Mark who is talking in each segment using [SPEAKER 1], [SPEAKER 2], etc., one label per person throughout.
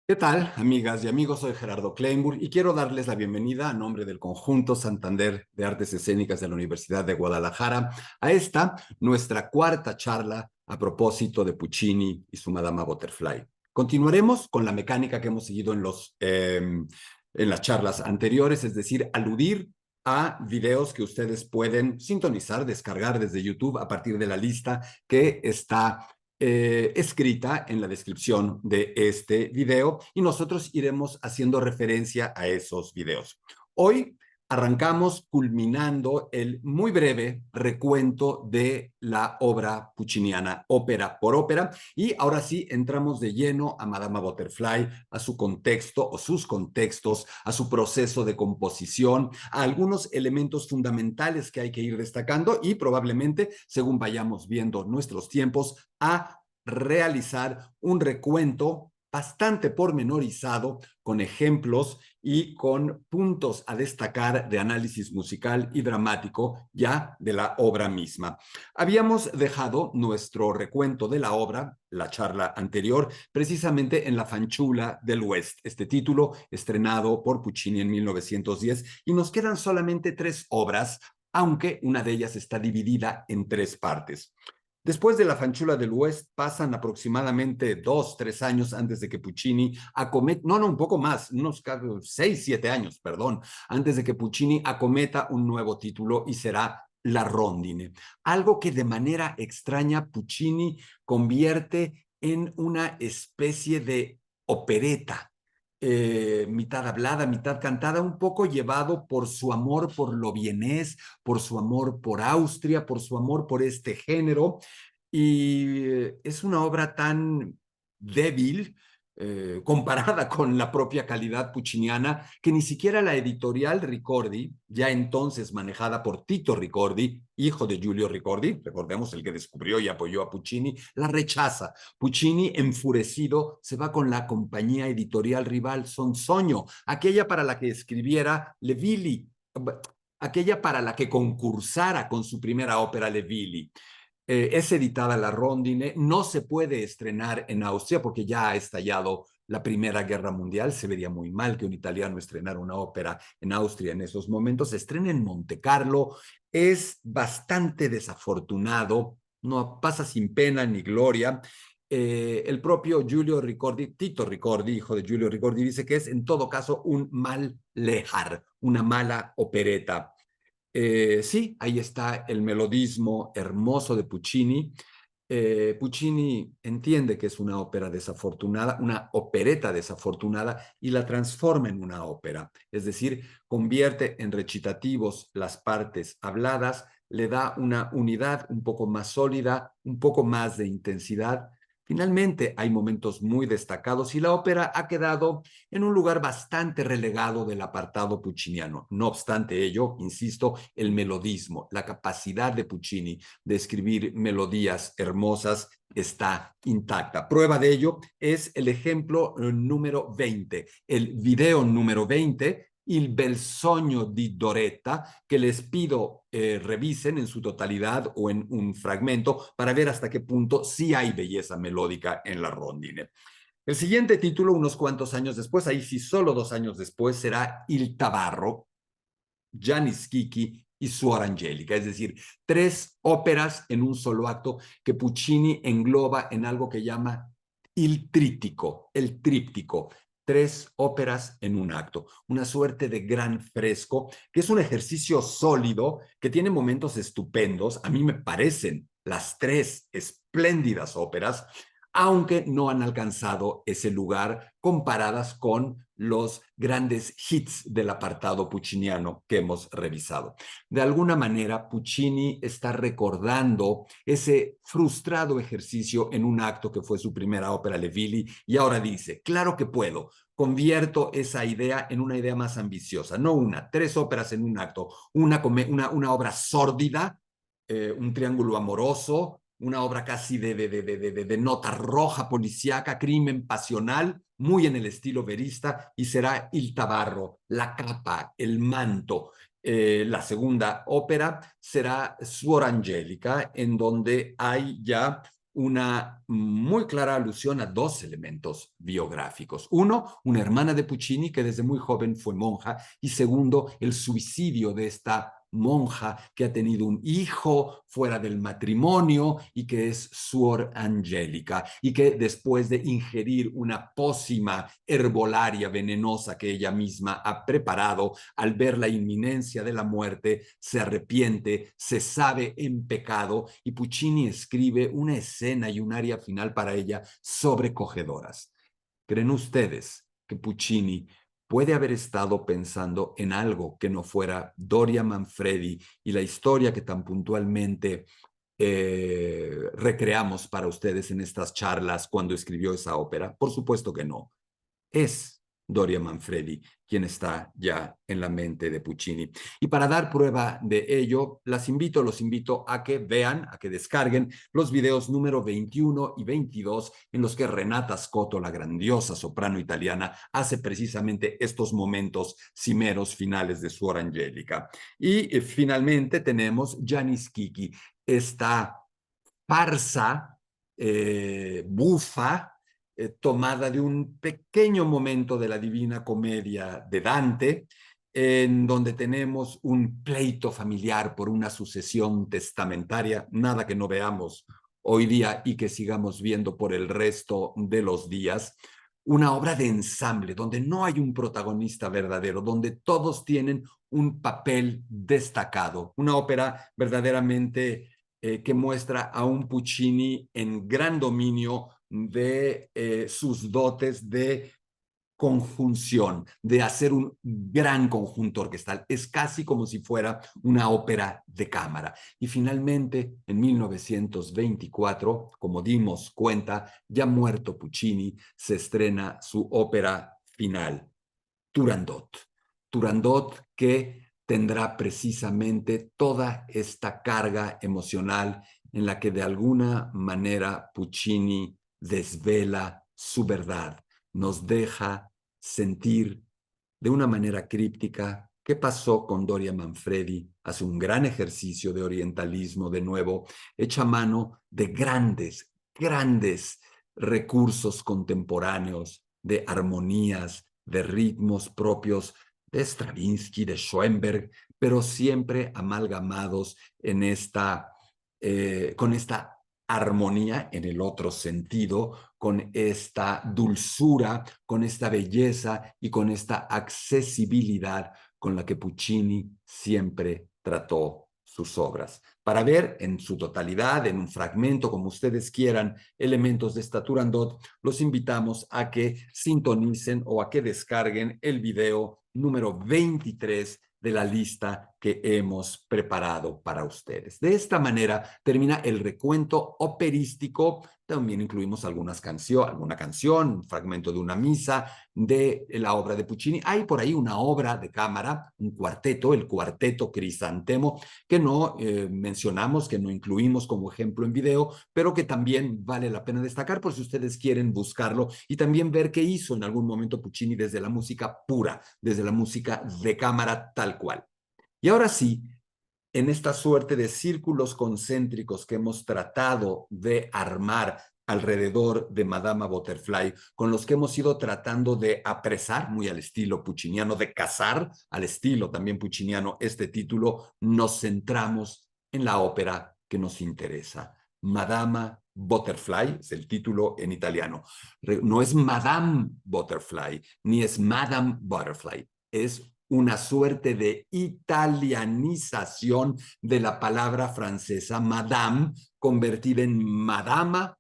[SPEAKER 1] ¿Qué tal, amigas y amigos? Soy Gerardo Kleinburg y quiero darles la bienvenida a nombre del Conjunto Santander de Artes Escénicas de la Universidad de Guadalajara a esta, nuestra cuarta charla a propósito de Puccini y su Madama Butterfly. Continuaremos con la mecánica que hemos seguido en las charlas anteriores, es decir, aludir a videos que ustedes pueden sintonizar, descargar desde YouTube a partir de la lista que está escrita en la descripción de este video y nosotros iremos haciendo referencia a esos videos. Hoy arrancamos culminando el muy breve recuento de la obra pucciniana, ópera por ópera, y ahora sí entramos de lleno a Madama Butterfly, a su contexto o sus contextos, a su proceso de composición, a algunos elementos fundamentales que hay que ir destacando y probablemente, según vayamos viendo nuestros tiempos, a realizar un recuento bastante pormenorizado con ejemplos y con puntos a destacar de análisis musical y dramático ya de la obra misma. Habíamos dejado nuestro recuento de la obra, la charla anterior, precisamente en La Fanciulla del West, este título estrenado por Puccini en 1910, y nos quedan solamente tres obras, aunque una de ellas está dividida en tres partes. Después de La Fanciulla del West pasan aproximadamente 2, 3 años antes de que Puccini acometa, no, un poco más, unos 6, 7 años, perdón, antes de que Puccini acometa un nuevo título y será La Rondine. Algo que de manera extraña Puccini convierte en una especie de opereta, mitad hablada, mitad cantada, un poco llevado por su amor por lo vienés, por su amor por Austria, por su amor por este género. Y es una obra tan débil comparada con la propia calidad pucciniana, que ni siquiera la editorial Ricordi, ya entonces manejada por Tito Ricordi, hijo de Giulio Ricordi, recordemos el que descubrió y apoyó a Puccini, la rechaza. Puccini, enfurecido, se va con la compañía editorial rival Sonzogno, aquella para la que escribiera Le Villi, aquella para la que concursara con su primera ópera Le Villi. Es editada la Rondine, no se puede estrenar en Austria porque ya ha estallado la Primera Guerra Mundial. Se vería muy mal que un italiano estrenara una ópera en Austria en esos momentos. Se estrena en Monte Carlo, es bastante desafortunado, no pasa sin pena ni gloria. El propio Giulio Ricordi, Tito Ricordi, hijo de Giulio Ricordi, dice que es en todo caso un mal lejar, una mala opereta. Sí, ahí está el melodismo hermoso de Puccini. Puccini entiende que es una ópera desafortunada, una opereta desafortunada, y la transforma en una ópera. Es decir, convierte en recitativos las partes habladas, le da una unidad un poco más sólida, un poco más de intensidad. Finalmente, hay momentos muy destacados y la ópera ha quedado en un lugar bastante relegado del apartado pucciniano. No obstante ello, insisto, el melodismo, la capacidad de Puccini de escribir melodías hermosas está intacta. Prueba de ello es el ejemplo número 20, el video número 20, Il bel sogno di Doretta, que les pido revisen en su totalidad o en un fragmento para ver hasta qué punto sí hay belleza melódica en la rondine. El siguiente título, unos cuantos años después, ahí sí solo 2 años después, será Il Tabarro, Gianni Schicchi y Suor Angelica, es decir, tres óperas en un solo acto que Puccini engloba en algo que llama il tríptico, el tríptico, tres óperas en un acto, una suerte de gran fresco, que es un ejercicio sólido, que tiene momentos estupendos, a mí me parecen las tres espléndidas óperas, aunque no han alcanzado ese lugar comparadas con los grandes hits del apartado pucciniano que hemos revisado. De alguna manera, Puccini está recordando ese frustrado ejercicio en un acto que fue su primera ópera Le Villi y ahora dice, claro que puedo, convierto esa idea en una idea más ambiciosa, no una, tres óperas en un acto, una obra sórdida, un triángulo amoroso, una obra casi de nota roja policíaca, crimen pasional, muy en el estilo verista, y será Il Tabarro, la capa, el manto. La segunda ópera será Suor Angelica, en donde hay ya una muy clara alusión a dos elementos biográficos. Uno, una hermana de Puccini que desde muy joven fue monja, y segundo, el suicidio de esta monja que ha tenido un hijo fuera del matrimonio y que es Suor Angélica, y que después de ingerir una pócima herbolaria venenosa que ella misma ha preparado, al ver la inminencia de la muerte, se arrepiente, se sabe en pecado, y Puccini escribe una escena y un aria final para ella sobrecogedoras. ¿Creen ustedes que Puccini puede haber estado pensando en algo que no fuera Doria Manfredi y la historia que tan puntualmente recreamos para ustedes en estas charlas cuando escribió esa ópera? Por supuesto que no. Es Doria Manfredi quien está ya en la mente de Puccini. Y para dar prueba de ello, los invito a que vean, a que descarguen los videos número 21 y 22, en los que Renata Scotto, la grandiosa soprano italiana, hace precisamente estos momentos cimeros finales de Suor Angélica. Y finalmente tenemos Janis Kiki, esta farsa bufa, tomada de un pequeño momento de la Divina Comedia de Dante, en donde tenemos un pleito familiar por una sucesión testamentaria, nada que no veamos hoy día y que sigamos viendo por el resto de los días. Una obra de ensamble, donde no hay un protagonista verdadero, donde todos tienen un papel destacado. Una ópera verdaderamente que muestra a un Puccini en gran dominio de sus dotes de conjunción, de hacer un gran conjunto orquestal. Es casi como si fuera una ópera de cámara. Y finalmente, en 1924, como dimos cuenta, ya muerto Puccini, se estrena su ópera final, Turandot. Turandot que tendrá precisamente toda esta carga emocional en la que de alguna manera Puccini desvela su verdad, nos deja sentir de una manera críptica qué pasó con Doria Manfredi. Hace un gran ejercicio de orientalismo, de nuevo, echa mano de grandes recursos contemporáneos, de armonías, de ritmos propios de Stravinsky, de Schoenberg, pero siempre amalgamados en con esta armonía en el otro sentido, con esta dulzura, con esta belleza y con esta accesibilidad con la que Puccini siempre trató sus obras. Para ver en su totalidad, en un fragmento, como ustedes quieran, elementos de esta Turandot, los invitamos a que sintonicen o a que descarguen el video número 23 de la lista que hemos preparado para ustedes. De esta manera termina el recuento operístico. También incluimos alguna canción, un fragmento de una misa de la obra de Puccini. Hay por ahí una obra de cámara, un cuarteto, el Cuarteto Crisantemo, que no mencionamos, que no incluimos como ejemplo en video, pero que también vale la pena destacar por si ustedes quieren buscarlo y también ver qué hizo en algún momento Puccini desde la música pura, desde la música de cámara tal cual. Y ahora sí, en esta suerte de círculos concéntricos que hemos tratado de armar alrededor de Madama Butterfly, con los que hemos ido tratando de apresar, muy al estilo pucciniano, de cazar al estilo también pucciniano, este título, nos centramos en la ópera que nos interesa. Madama Butterfly es el título en italiano. No es Madame Butterfly, ni es Madame Butterfly, es una suerte de italianización de la palabra francesa madame, convertida en madama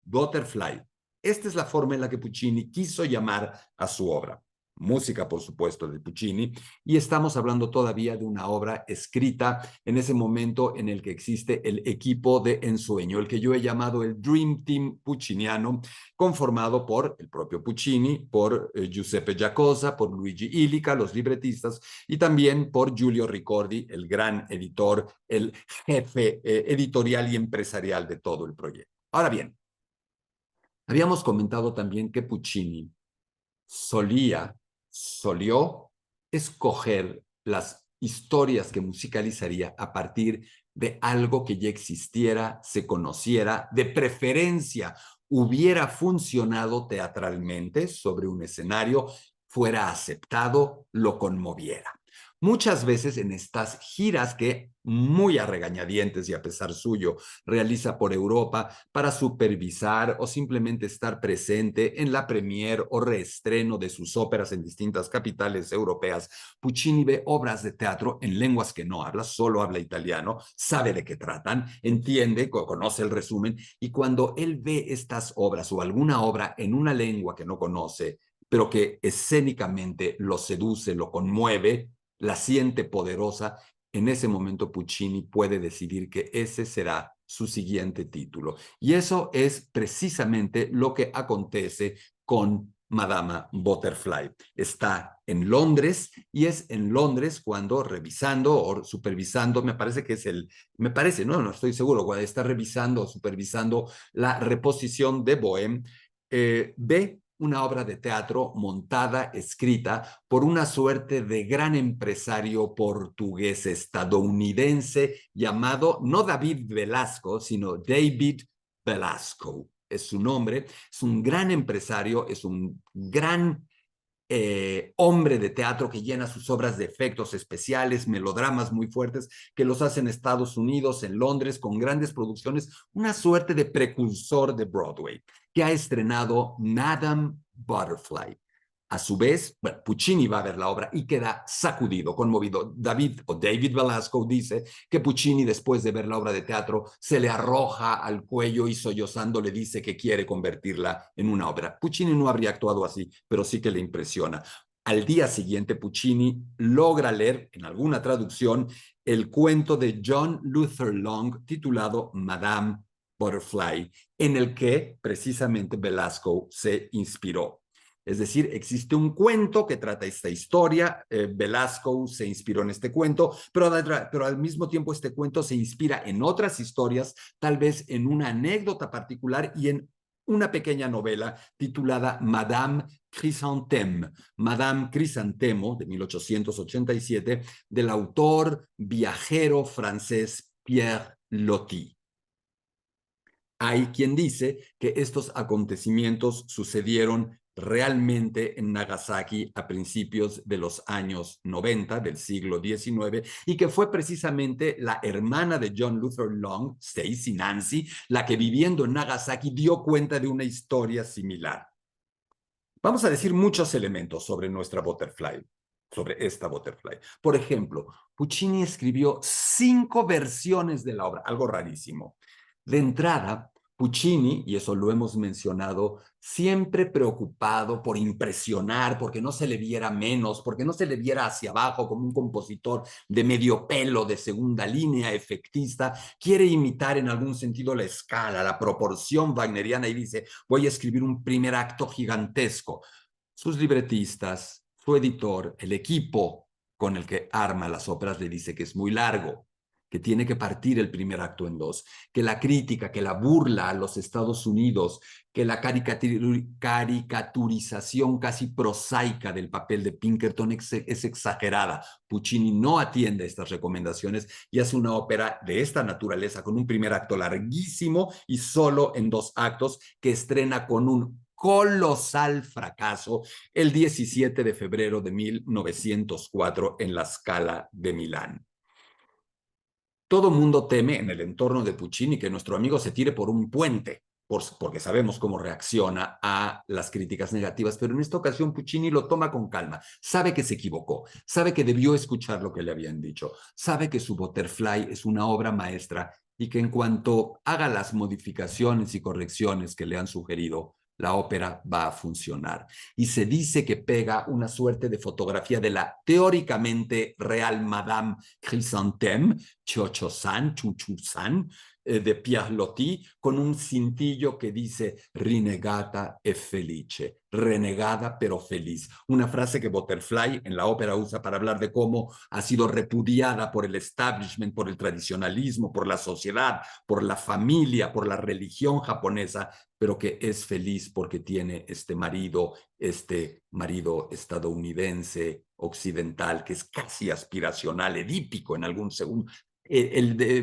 [SPEAKER 1] Butterfly. Esta es la forma en la que Puccini quiso llamar a su obra. Música, por supuesto, de Puccini, y estamos hablando todavía de una obra escrita en ese momento en el que existe el equipo de ensueño, el que yo he llamado el Dream Team pucciniano, conformado por el propio Puccini, por Giuseppe Giacosa, por Luigi Illica, los libretistas, y también por Giulio Ricordi, el gran editor, el jefe editorial y empresarial de todo el proyecto. Ahora bien, habíamos comentado también que Puccini solió escoger las historias que musicalizaría a partir de algo que ya existiera, se conociera, de preferencia hubiera funcionado teatralmente sobre un escenario, fuera aceptado, lo conmoviera. Muchas veces en estas giras que muy a regañadientes y a pesar suyo realiza por Europa para supervisar o simplemente estar presente en la premier o reestreno de sus óperas en distintas capitales europeas, Puccini ve obras de teatro en lenguas que no habla, solo habla italiano, sabe de qué tratan, entiende, conoce el resumen, y cuando él ve estas obras o alguna obra en una lengua que no conoce, pero que escénicamente lo seduce, lo conmueve, la siente poderosa, en ese momento Puccini puede decidir que ese será su siguiente título. Y eso es precisamente lo que acontece con Madama Butterfly. Está en Londres y es en Londres cuando revisando o supervisando, me parece que es no estoy seguro, cuando está revisando o supervisando la reposición de Bohème, ve una obra de teatro montada, escrita por una suerte de gran empresario portugués estadounidense llamado no David Velasco, sino David Velasco. Es su nombre, es un gran empresario, es un gran hombre de teatro que llena sus obras de efectos especiales, melodramas muy fuertes, que los hace en Estados Unidos, en Londres, con grandes producciones, una suerte de precursor de Broadway, que ha estrenado Madame Butterfly. A su vez, bueno, Puccini va a ver la obra y queda sacudido, conmovido. David Velasco dice que Puccini, después de ver la obra de teatro, se le arroja al cuello y sollozando le dice que quiere convertirla en una ópera. Puccini no habría actuado así, pero sí que le impresiona. Al día siguiente, Puccini logra leer en alguna traducción el cuento de John Luther Long titulado Madame Butterfly, en el que precisamente Velasco se inspiró. Es decir, existe un cuento que trata esta historia, Velasco se inspiró en este cuento, pero al mismo tiempo este cuento se inspira en otras historias, tal vez en una anécdota particular y en una pequeña novela titulada Madame Chrysanthème, Madame Crisantemo, de 1887, del autor viajero francés Pierre Loti. Hay quien dice que estos acontecimientos sucedieron realmente en Nagasaki a principios de los años 90 del siglo XIX y que fue precisamente la hermana de John Luther Long, Stacy Nancy, la que viviendo en Nagasaki dio cuenta de una historia similar. Vamos a decir muchos elementos sobre nuestra Butterfly, sobre esta Butterfly. Por ejemplo, Puccini escribió 5 versiones de la obra, algo rarísimo. De entrada, Puccini, y eso lo hemos mencionado, siempre preocupado por impresionar, porque no se le viera menos, porque no se le viera hacia abajo como un compositor de medio pelo, de segunda línea, efectista, quiere imitar en algún sentido la escala, la proporción wagneriana y dice, voy a escribir un primer acto gigantesco. Sus libretistas, su editor, el equipo con el que arma las óperas le dice que es muy largo, que tiene que partir el primer acto en 2, que la crítica, que la burla a los Estados Unidos, que la caricaturización casi prosaica del papel de Pinkerton es exagerada. Puccini no atiende estas recomendaciones y hace una ópera de esta naturaleza con un primer acto larguísimo y solo en 2 actos que estrena con un colosal fracaso el 17 de febrero de 1904 en la Scala de Milán. Todo mundo teme en el entorno de Puccini que nuestro amigo se tire por un puente, porque sabemos cómo reacciona a las críticas negativas, pero en esta ocasión Puccini lo toma con calma, sabe que se equivocó, sabe que debió escuchar lo que le habían dicho, sabe que su Butterfly es una obra maestra y que en cuanto haga las modificaciones y correcciones que le han sugerido, la ópera va a funcionar. Y se dice que pega una suerte de fotografía de la teóricamente real Madame Chrysanthème, Cho-Cho-san, Chu-Chu-san, de Pierre Loti, con un cintillo que dice rinegata e felice, renegada pero feliz. Una frase que Butterfly en la ópera usa para hablar de cómo ha sido repudiada por el establishment, por el tradicionalismo, por la sociedad, por la familia, por la religión japonesa, pero que es feliz porque tiene este marido estadounidense occidental que es casi aspiracional, edípico en algún segundo,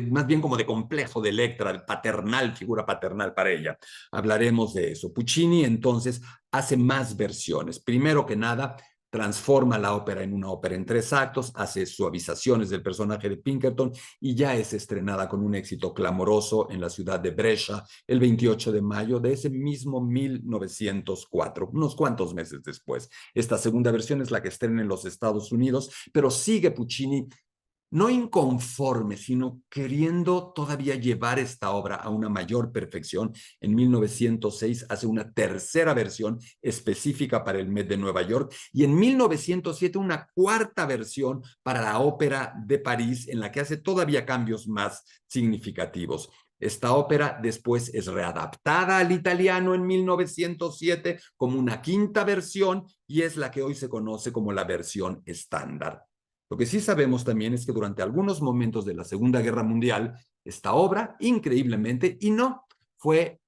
[SPEAKER 1] más bien como de complejo de Electra, de paternal, figura paternal para ella. Hablaremos de eso. Puccini entonces hace más versiones. Primero que nada, transforma la ópera en una ópera en 3 actos, hace suavizaciones del personaje de Pinkerton y ya es estrenada con un éxito clamoroso en la ciudad de Brescia el 28 de mayo de ese mismo 1904, unos cuantos meses después. Esta segunda versión es la que estrena en los Estados Unidos, pero sigue Puccini no inconforme, sino queriendo todavía llevar esta obra a una mayor perfección. En 1906 hace una tercera versión específica para el Met de Nueva York y en 1907 una cuarta versión para la Ópera de París, en la que hace todavía cambios más significativos. Esta ópera después es readaptada al italiano en 1907 como una quinta versión y es la que hoy se conoce como la versión estándar. Lo que sí sabemos también es que durante algunos momentos de la Segunda Guerra Mundial, esta obra, increíblemente, y no, fue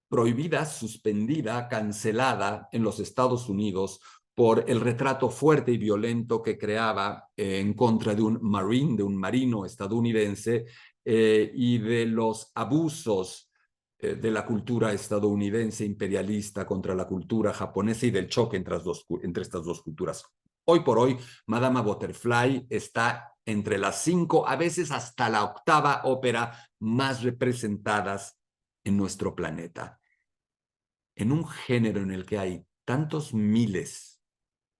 [SPEAKER 1] prohibida, suspendida, cancelada en los Estados Unidos por el retrato fuerte y violento que creaba en contra de un marine, de un marino estadounidense, y de los abusos de la cultura estadounidense imperialista contra la cultura japonesa y del choque entre estas dos culturas. Hoy por hoy, Madama Butterfly está entre las 5, a veces hasta la 8ª ópera más representadas en nuestro planeta. En un género en el que hay tantos miles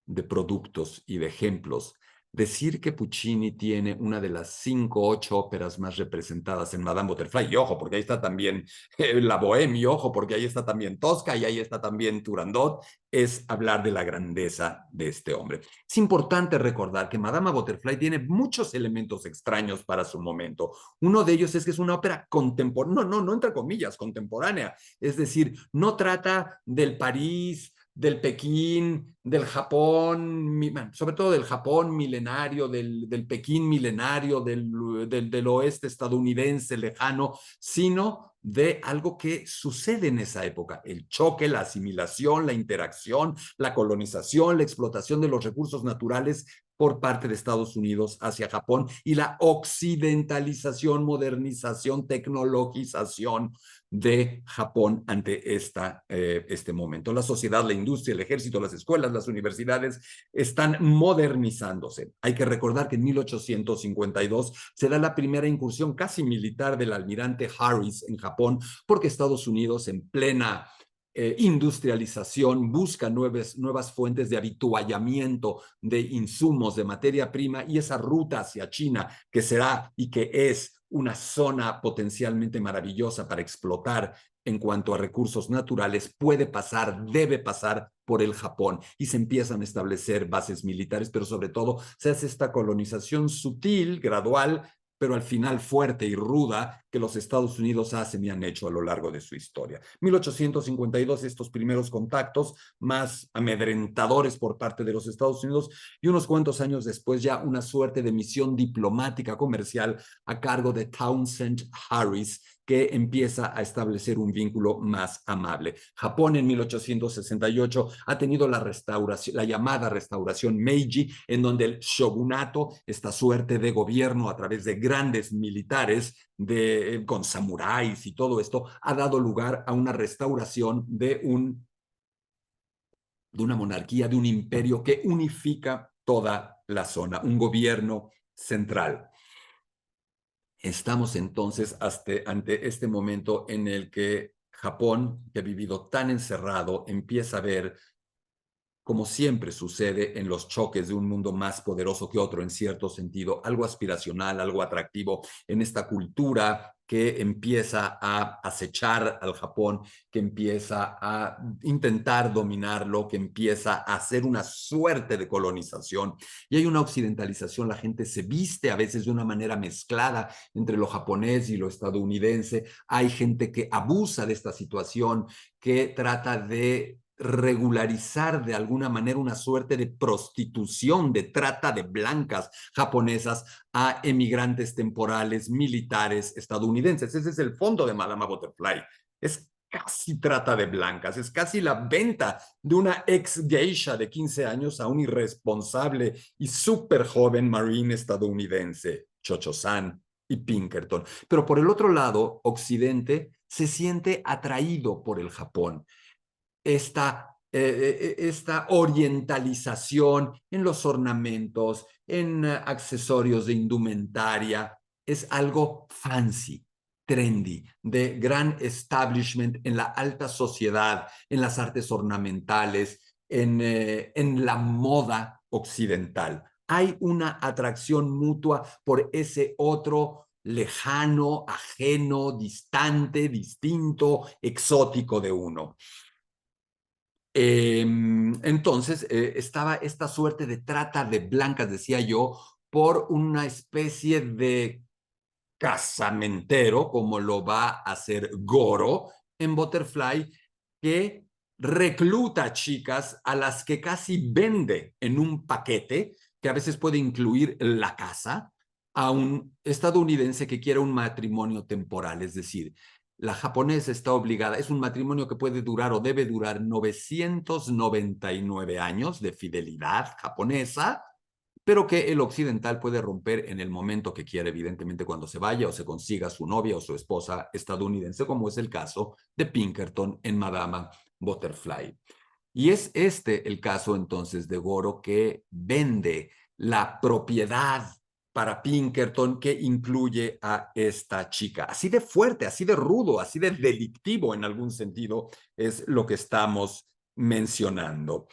[SPEAKER 1] de productos y de ejemplos, decir que Puccini tiene una de las 5 o 8 óperas más representadas en Madame Butterfly, y ojo, porque ahí está también La Bohème, y ojo, porque ahí está también Tosca, y ahí está también Turandot, es hablar de la grandeza de este hombre. Es importante recordar que Madame Butterfly tiene muchos elementos extraños para su momento. Uno de ellos es que es una ópera contemporánea, no entre comillas, contemporánea, es decir, no trata del París, del Pekín, del Japón, sobre todo del Japón milenario, del Pekín milenario, del oeste estadounidense lejano, sino de algo que sucede en esa época, el choque, la asimilación, la interacción, la colonización, la explotación de los recursos naturales por parte de Estados Unidos hacia Japón y la occidentalización, modernización, tecnologización de Japón ante este momento. La sociedad, la industria, el ejército, las escuelas, las universidades están modernizándose. Hay que recordar que en 1852 se da la primera incursión casi militar del almirante Harris en Japón, porque Estados Unidos en plena industrialización, busca nuevas fuentes de habituallamiento de insumos, de materia prima, y esa ruta hacia China, que será y que es una zona potencialmente maravillosa para explotar en cuanto a recursos naturales, puede pasar, debe pasar por el Japón y se empiezan a establecer bases militares, pero sobre todo se hace esta colonización sutil, gradual, pero al final fuerte y ruda que los Estados Unidos hacen y han hecho a lo largo de su historia. 1852, estos primeros contactos más amedrentadores por parte de los Estados Unidos y unos cuantos años después ya una suerte de misión diplomática comercial a cargo de Townsend Harris, que empieza a establecer un vínculo más amable. Japón en 1868 ha tenido la llamada restauración Meiji, en donde el shogunato, esta suerte de gobierno a través de grandes militares con samuráis y todo esto, ha dado lugar a una restauración de una monarquía, de un imperio que unifica toda la zona, un gobierno central. Estamos entonces ante este momento en el que Japón, que ha vivido tan encerrado, empieza a ver, como siempre sucede en los choques de un mundo más poderoso que otro, en cierto sentido, algo aspiracional, algo atractivo en esta cultura que empieza a acechar al Japón, que empieza a intentar dominarlo, que empieza a hacer una suerte de colonización. Y hay una occidentalización, la gente se viste a veces de una manera mezclada entre lo japonés y lo estadounidense. Hay gente que abusa de esta situación, que trata de regularizar de alguna manera una suerte de prostitución, de trata de blancas japonesas a emigrantes temporales, militares estadounidenses. Ese es el fondo de Madama Butterfly. Es casi trata de blancas, es casi la venta de una ex geisha de 15 años a un irresponsable y súper joven marine estadounidense, Chocho-san, y Pinkerton. Pero por el otro lado, Occidente se siente atraído por el Japón. Esta orientalización en los ornamentos, en accesorios de indumentaria, es algo fancy, trendy, de gran establishment en la alta sociedad, en las artes ornamentales, en la moda occidental. Hay una atracción mutua por ese otro lejano, ajeno, distante, distinto, exótico de uno. Entonces, estaba esta suerte de trata de blancas, decía yo, por una especie de casamentero, como lo va a hacer Goro en Butterfly, que recluta chicas a las que casi vende en un paquete, que a veces puede incluir la casa, a un estadounidense que quiera un matrimonio temporal, es decir, la japonesa está obligada, es un matrimonio que puede durar o debe durar 999 años de fidelidad japonesa, pero que el occidental puede romper en el momento que quiere, evidentemente cuando se vaya o se consiga su novia o su esposa estadounidense, como es el caso de Pinkerton en Madama Butterfly. Y es este el caso entonces de Goro, que vende la propiedad para Pinkerton que incluye a esta chica. Así de fuerte, así de rudo, así de delictivo en algún sentido es lo que estamos mencionando.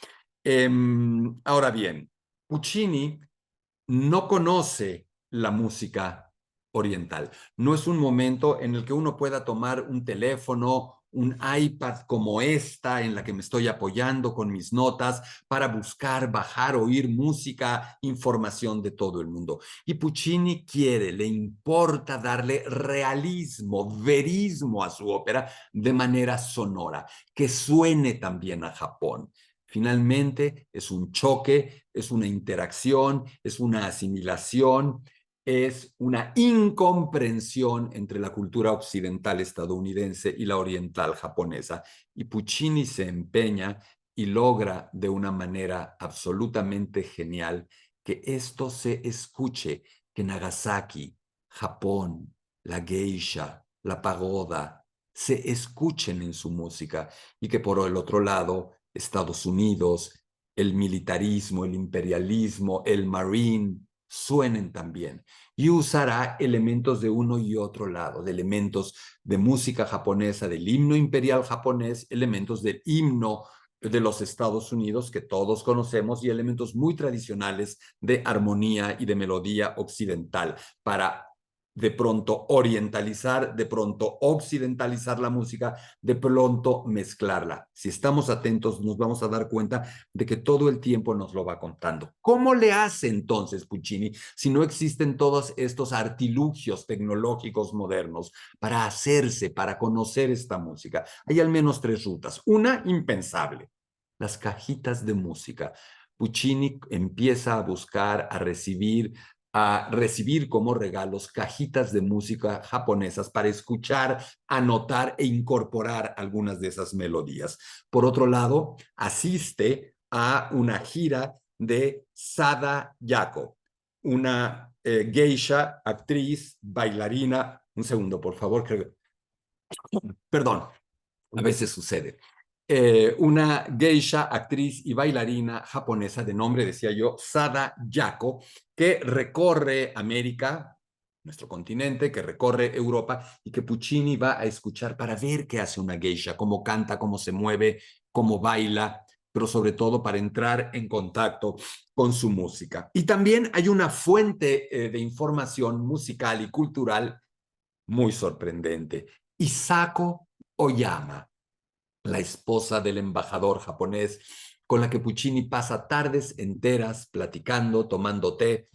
[SPEAKER 1] Ahora bien, Puccini no conoce la música oriental. No es un momento en el que uno pueda tomar un teléfono, un iPad como esta en la que me estoy apoyando con mis notas para buscar, bajar, oír música, información de todo el mundo. Y Puccini quiere, le importa darle realismo, verismo a su ópera de manera sonora, que suene también a Japón. Finalmente, es un choque, es una interacción, es una asimilación, es una incomprensión entre la cultura occidental estadounidense y la oriental japonesa. Y Puccini se empeña y logra de una manera absolutamente genial que esto se escuche, que Nagasaki, Japón, la geisha, la pagoda, se escuchen en su música y que por el otro lado Estados Unidos, el militarismo, el imperialismo, el marine, suenen también. Y usará elementos de uno y otro lado, de elementos de música japonesa, del himno imperial japonés, elementos del himno de los Estados Unidos que todos conocemos y elementos muy tradicionales de armonía y de melodía occidental para de pronto orientalizar, de pronto occidentalizar la música, de pronto mezclarla. Si estamos atentos, nos vamos a dar cuenta de que todo el tiempo nos lo va contando. ¿Cómo le hace entonces Puccini si no existen todos estos artilugios tecnológicos modernos para hacerse, para conocer esta música? Hay al menos tres rutas. Una, impensable, las cajitas de música. Puccini empieza a buscar, a recibir como regalos cajitas de música japonesas para escuchar, anotar e incorporar algunas de esas melodías. Por otro lado, asiste a una gira de Sada Yako, una geisha, actriz, bailarina. Un segundo, por favor. Perdón, a veces sucede. Una geisha, actriz y bailarina japonesa de nombre, decía yo, Sada Yako, que recorre América, nuestro continente, que recorre Europa y que Puccini va a escuchar para ver qué hace una geisha, cómo canta, cómo se mueve, cómo baila, pero sobre todo para entrar en contacto con su música. Y también hay una fuente de información musical y cultural muy sorprendente. Isako Oyama, la esposa del embajador japonés, con la que Puccini pasa tardes enteras platicando, tomando té.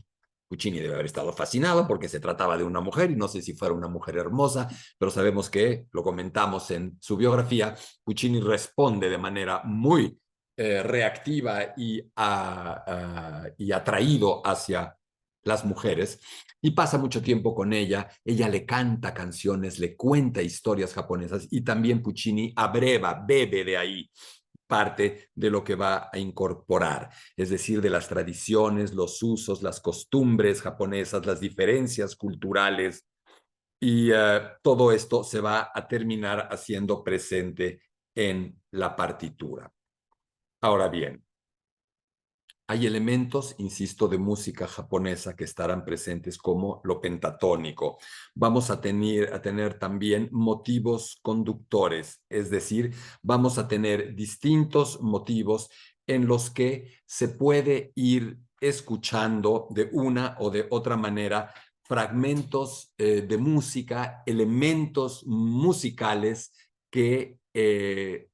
[SPEAKER 1] Puccini debe haber estado fascinado porque se trataba de una mujer y no sé si fuera una mujer hermosa, pero sabemos que, lo comentamos en su biografía, Puccini responde de manera muy reactiva y atraído hacia las mujeres y pasa mucho tiempo con ella le canta canciones, le cuenta historias japonesas y también Puccini abreva, bebe de ahí. parte de lo que va a incorporar, es decir, de las tradiciones, los usos, las costumbres japonesas, las diferencias culturales, y todo esto se va a terminar haciendo presente en la partitura. Ahora bien, hay elementos, insisto, de música japonesa que estarán presentes como lo pentatónico. Vamos a tener también motivos conductores, es decir, vamos a tener distintos motivos en los que se puede ir escuchando de una o de otra manera fragmentos de música, elementos musicales que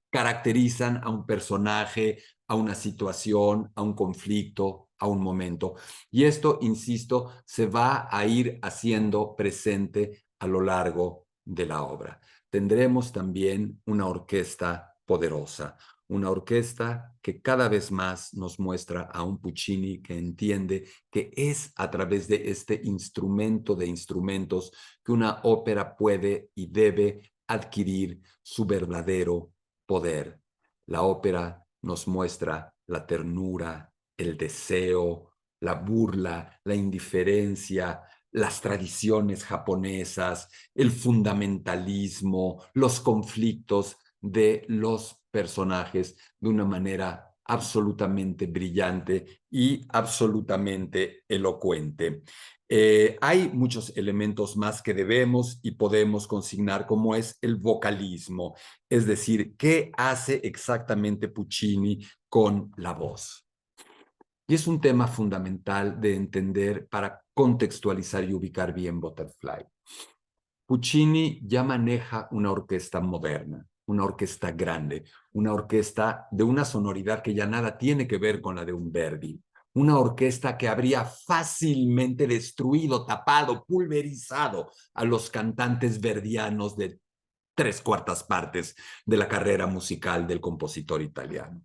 [SPEAKER 1] caracterizan a un personaje, a una situación, a un conflicto, a un momento. Y esto, insisto, se va a ir haciendo presente a lo largo de la obra. Tendremos también una orquesta poderosa, una orquesta que cada vez más nos muestra a un Puccini que entiende que es a través de este instrumento de instrumentos que una ópera puede y debe adquirir su verdadero poder. La ópera nos muestra la ternura, el deseo, la burla, la indiferencia, las tradiciones japonesas, el fundamentalismo, los conflictos de los personajes de una manera absolutamente brillante y absolutamente elocuente. Hay muchos elementos más que debemos y podemos consignar, como es el vocalismo, es decir, ¿qué hace exactamente Puccini con la voz? Y es un tema fundamental de entender para contextualizar y ubicar bien Butterfly. Puccini ya maneja una orquesta moderna, una orquesta grande, una orquesta de una sonoridad que ya nada tiene que ver con la de un Verdi, una orquesta que habría fácilmente destruido, tapado, pulverizado a los cantantes verdianos de tres cuartas partes de la carrera musical del compositor italiano.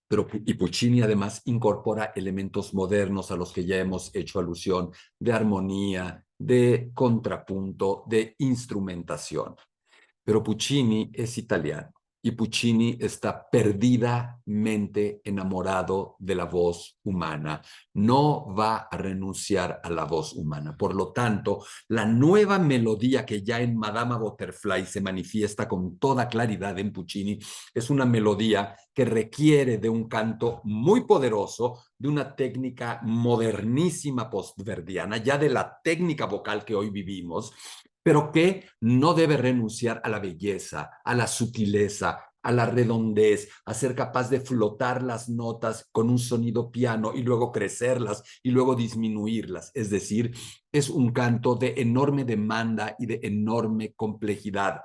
[SPEAKER 1] Pero, y Puccini además incorpora elementos modernos a los que ya hemos hecho alusión, de armonía, de contrapunto, de instrumentación. Pero Puccini es italiano y Puccini está perdidamente enamorado de la voz humana. No va a renunciar a la voz humana. Por lo tanto, la nueva melodía que ya en Madama Butterfly se manifiesta con toda claridad en Puccini es una melodía que requiere de un canto muy poderoso, de una técnica modernísima postverdiana, ya de la técnica vocal que hoy vivimos, pero que no debe renunciar a la belleza, a la sutileza, a la redondez, a ser capaz de flotar las notas con un sonido piano y luego crecerlas y luego disminuirlas. Es decir, es un canto de enorme demanda y de enorme complejidad.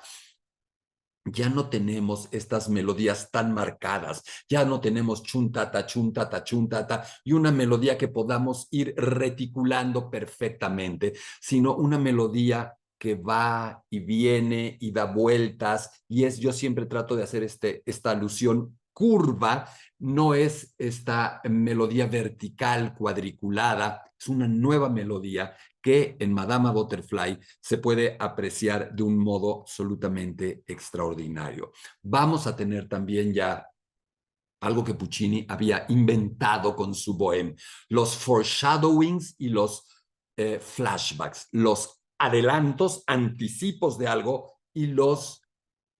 [SPEAKER 1] Ya no tenemos estas melodías tan marcadas, ya no tenemos chuntata, chuntata, chuntata, y una melodía que podamos ir reticulando perfectamente, sino una melodía que va y viene y da vueltas, y es, yo siempre trato de hacer esta alusión curva, no es esta melodía vertical, cuadriculada, es una nueva melodía que en Madama Butterfly se puede apreciar de un modo absolutamente extraordinario. Vamos a tener también ya algo que Puccini había inventado con su bohème, los foreshadowings y los flashbacks, los adelantos, anticipos de algo y los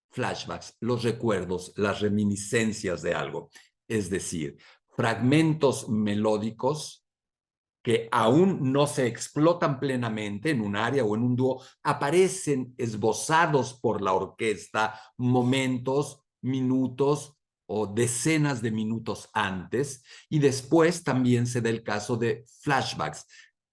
[SPEAKER 1] flashbacks, los recuerdos, las reminiscencias de algo. Es decir, fragmentos melódicos que aún no se explotan plenamente en un área o en un dúo, aparecen esbozados por la orquesta momentos, minutos o decenas de minutos antes, y después también se da el caso de flashbacks,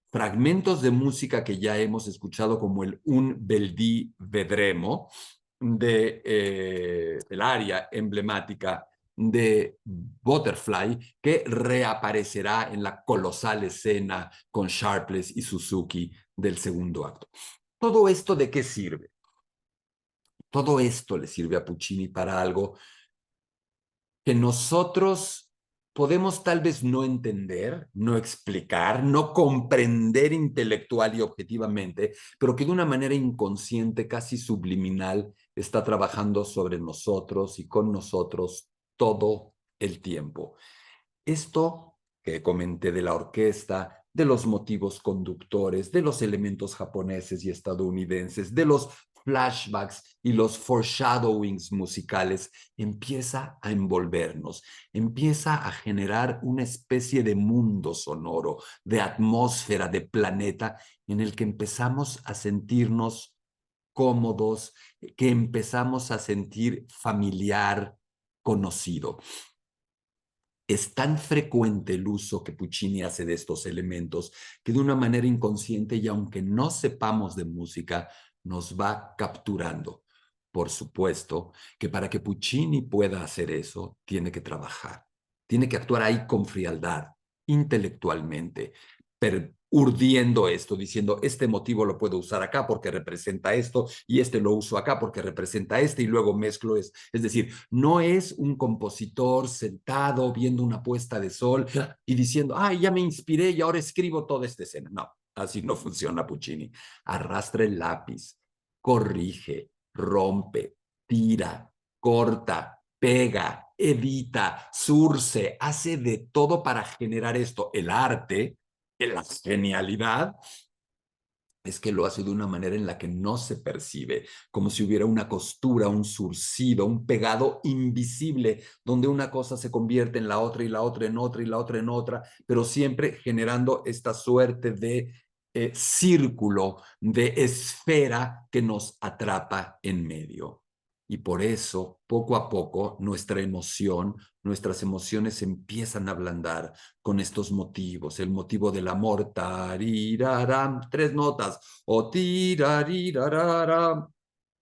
[SPEAKER 1] fragmentos de música que ya hemos escuchado como el Un bel dì vedremo, el área emblemática de Butterfly, que reaparecerá en la colosal escena con Sharpless y Suzuki del segundo acto. ¿Todo esto de qué sirve? Todo esto le sirve a Puccini para algo que nosotros podemos tal vez no entender, no explicar, no comprender intelectual y objetivamente, pero que de una manera inconsciente, casi subliminal, está trabajando sobre nosotros y con nosotros todo el tiempo. Esto que comenté de la orquesta, de los motivos conductores, de los elementos japoneses y estadounidenses, de los flashbacks y los foreshadowings musicales, empieza a envolvernos, empieza a generar una especie de mundo sonoro, de atmósfera, de planeta, en el que empezamos a sentirnos cómodos, que empezamos a sentir familiar, conocido. Es tan frecuente el uso que Puccini hace de estos elementos que de una manera inconsciente y aunque no sepamos de música, nos va capturando. Por supuesto que para que Puccini pueda hacer eso, tiene que trabajar, tiene que actuar ahí con frialdad, intelectualmente, urdiendo esto, diciendo, este motivo lo puedo usar acá porque representa esto y este lo uso acá porque representa este y luego mezclo es. Es decir, no es un compositor sentado viendo una puesta de sol y diciendo, ay, ya me inspiré y ahora escribo toda esta escena. No, así no funciona Puccini. Arrastra el lápiz, corrige, rompe, tira, corta, pega, edita, surce, hace de todo para generar esto. El arte, la genialidad, es que lo hace de una manera en la que no se percibe, como si hubiera una costura, un surcido, un pegado invisible, donde una cosa se convierte en la otra y la otra en otra y la otra en otra, pero siempre generando esta suerte de círculo, de esfera que nos atrapa en medio. Y por eso, poco a poco, nuestras emociones empiezan a ablandar con estos motivos. El motivo del amor, tarirarán, 3 notas, o tirarirarara.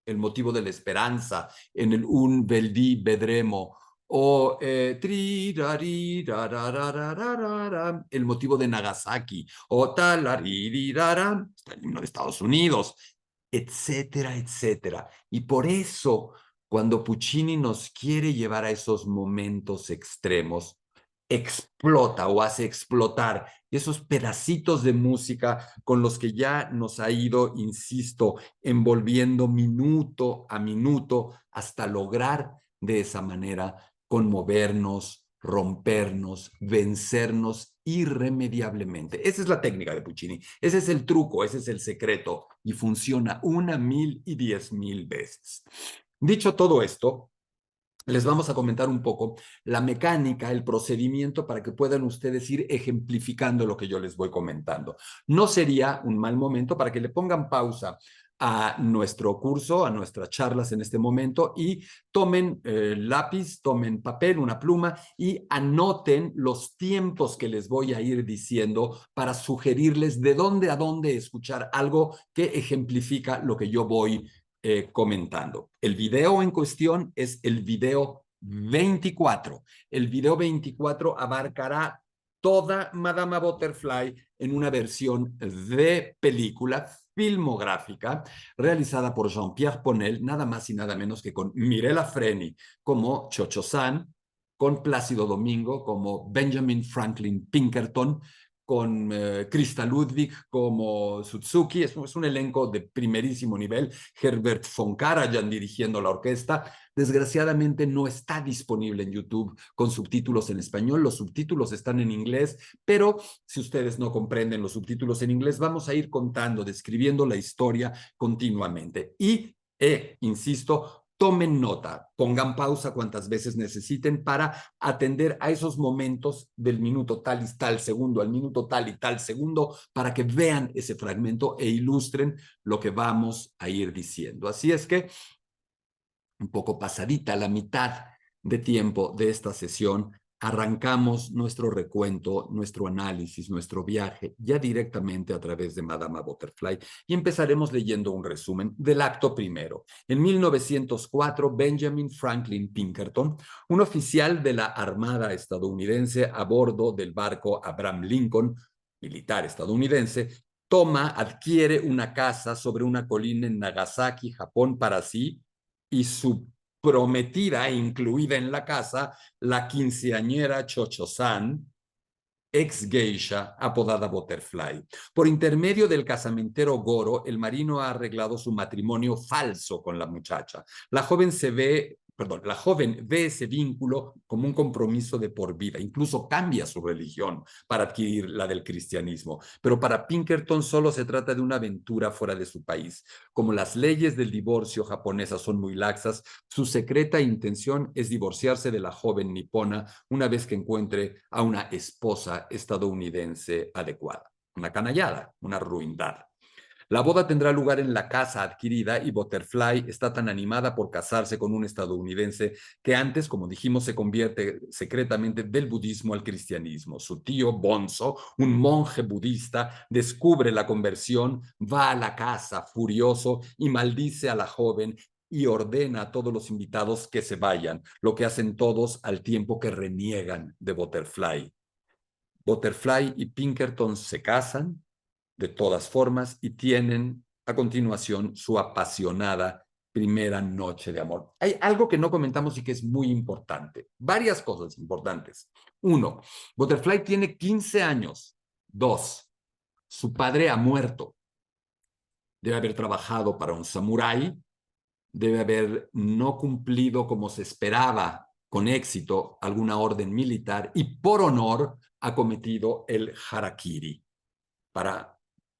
[SPEAKER 1] El motivo de la esperanza en el un veldì vedremo, o el motivo de Nagasaki, o talaririrara, está el himno de Estados Unidos, etcétera, etcétera. Y por eso, cuando Puccini nos quiere llevar a esos momentos extremos, explota o hace explotar esos pedacitos de música con los que ya nos ha ido, insisto, envolviendo minuto a minuto hasta lograr de esa manera conmovernos, rompernos, vencernos irremediablemente. Esa es la técnica de Puccini, ese es el truco, ese es el secreto y funciona 1, 1000 y 10,000 veces. Dicho todo esto, les vamos a comentar un poco la mecánica, el procedimiento para que puedan ustedes ir ejemplificando lo que yo les voy comentando. No sería un mal momento para que le pongan pausa a nuestro curso, a nuestras charlas en este momento y tomen lápiz, tomen papel, una pluma y anoten los tiempos que les voy a ir diciendo para sugerirles de dónde a dónde escuchar algo que ejemplifica lo que yo voy comentando. El video en cuestión es el video 24. El video 24 abarcará toda Madama Butterfly en una versión de película filmográfica realizada por Jean-Pierre Ponel, nada más y nada menos que con Mirella Freni como Chocho San, con Plácido Domingo como Benjamin Franklin Pinkerton, con Krista Ludwig como Suzuki. Es un elenco de primerísimo nivel. Herbert von Karajan dirigiendo la orquesta. Desgraciadamente no está disponible en YouTube con subtítulos en español. Los subtítulos están en inglés, pero si ustedes no comprenden los subtítulos en inglés, vamos a ir contando, describiendo la historia continuamente. Y, insisto, tomen nota, pongan pausa cuantas veces necesiten para atender a esos momentos del minuto tal y tal segundo al minuto tal y tal segundo para que vean ese fragmento e ilustren lo que vamos a ir diciendo. Así es que un poco pasadita la mitad de tiempo de esta sesión, arrancamos nuestro recuento, nuestro análisis, nuestro viaje ya directamente a través de Madama Butterfly y empezaremos leyendo un resumen del acto primero. En 1904, Benjamin Franklin Pinkerton, un oficial de la Armada estadounidense a bordo del barco Abraham Lincoln, militar estadounidense, adquiere una casa sobre una colina en Nagasaki, Japón, para sí y su prometida e incluida en la casa, la quinceañera Cho-Cho-San, ex geisha apodada Butterfly. Por intermedio del casamentero Goro, el marino ha arreglado su matrimonio falso con la muchacha. La joven ve ese vínculo como un compromiso de por vida, incluso cambia su religión para adquirir la del cristianismo. Pero para Pinkerton solo se trata de una aventura fuera de su país. Como las leyes del divorcio japonesas son muy laxas, su secreta intención es divorciarse de la joven nipona una vez que encuentre a una esposa estadounidense adecuada. Una canallada, una ruindad. La boda tendrá lugar en la casa adquirida y Butterfly está tan animada por casarse con un estadounidense que antes, como dijimos, se convierte secretamente del budismo al cristianismo. Su tío Bonzo, un monje budista, descubre la conversión, va a la casa furioso y maldice a la joven y ordena a todos los invitados que se vayan, lo que hacen todos al tiempo que reniegan de Butterfly. Butterfly y Pinkerton se casan, de todas formas, y tienen a continuación su apasionada primera noche de amor. Hay algo que no comentamos y que es muy importante. Varias cosas importantes. Uno, Butterfly tiene 15 años. Dos, su padre ha muerto. Debe haber trabajado para un samurái, debe haber no cumplido como se esperaba con éxito alguna orden militar y por honor ha cometido el harakiri para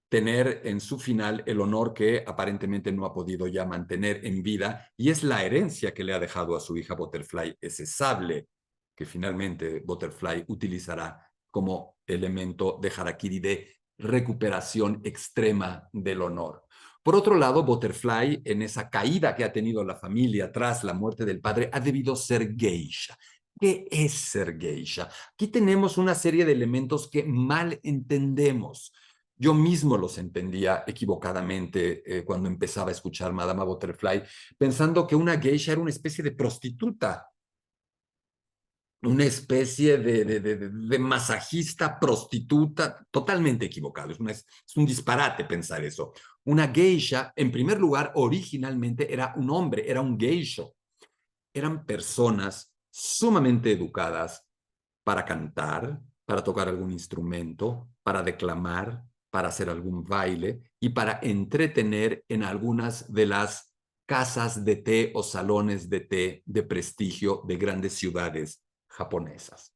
[SPEAKER 1] tener en su final el honor que aparentemente no ha podido ya mantener en vida, y es la herencia que le ha dejado a su hija Butterfly, ese sable que finalmente Butterfly utilizará como elemento de harakiri, de recuperación extrema del honor. Por otro lado, Butterfly, en esa caída que ha tenido la familia tras la muerte del padre, ha debido ser geisha. ¿Qué es ser geisha? Aquí tenemos una serie de elementos que mal entendemos. Yo mismo los entendía equivocadamente cuando empezaba a escuchar Madama Butterfly, pensando que una geisha era una especie de prostituta, una especie de masajista prostituta, totalmente equivocado. Es un disparate pensar eso. Una geisha, en primer lugar, originalmente era un hombre, era un geisho. Eran personas sumamente educadas para cantar, para tocar algún instrumento, para declamar, para hacer algún baile y para entretener en algunas de las casas de té o salones de té de prestigio de grandes ciudades japonesas.